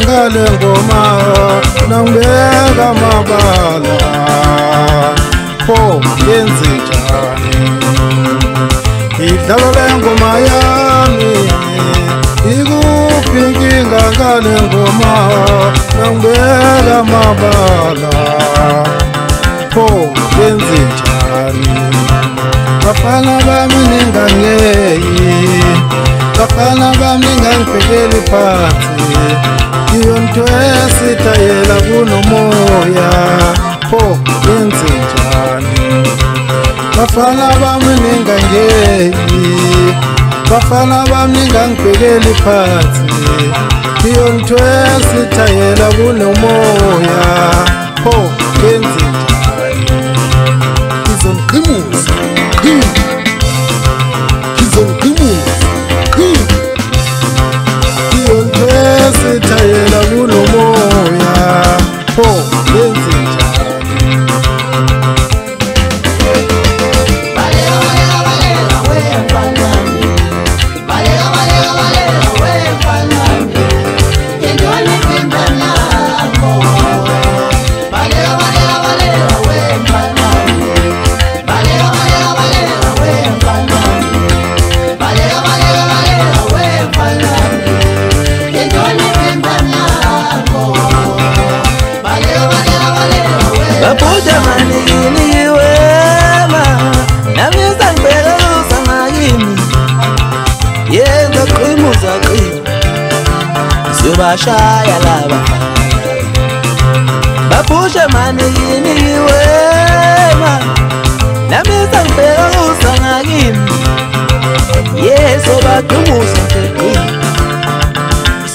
ngale ngoma nangibeka amabala pho yenze njani idlala le ngoma yami ikuphi inkinga ngale ngoma nangibeka amabala pho yenze njani bafana bami ningangeyi bafana bami ningangibhekeli phansi iyonto esitayela kunomoya pho yenze njani bafana bami ningangeyi bafana bami ningangibhekeli phansi iyonto esitayela kunomoya pho yenze njani izongimusa sitayela kulo moya pho yenze njani balela wemfanami balela wemfanami yendone pindanako balela wemfanami balela wemfanami balela wemfanami Bapuja manini wema Namisa mbele usa magini Yenza kwimuza kwimu Subashaya laba Bapuja manini wema Namisa mbele usa magini Yeso bakumuza kwimu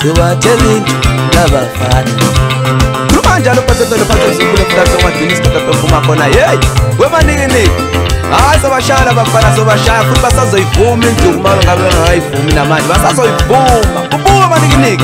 Subatelinju laba fana Njalo patata sikule fudata wadini sikata fuma kona yey wema nini sobashala bafana sobashaya futhi basazoyivuma induma ngabe ngayivumi namanje basazoyivuma kubuka maniki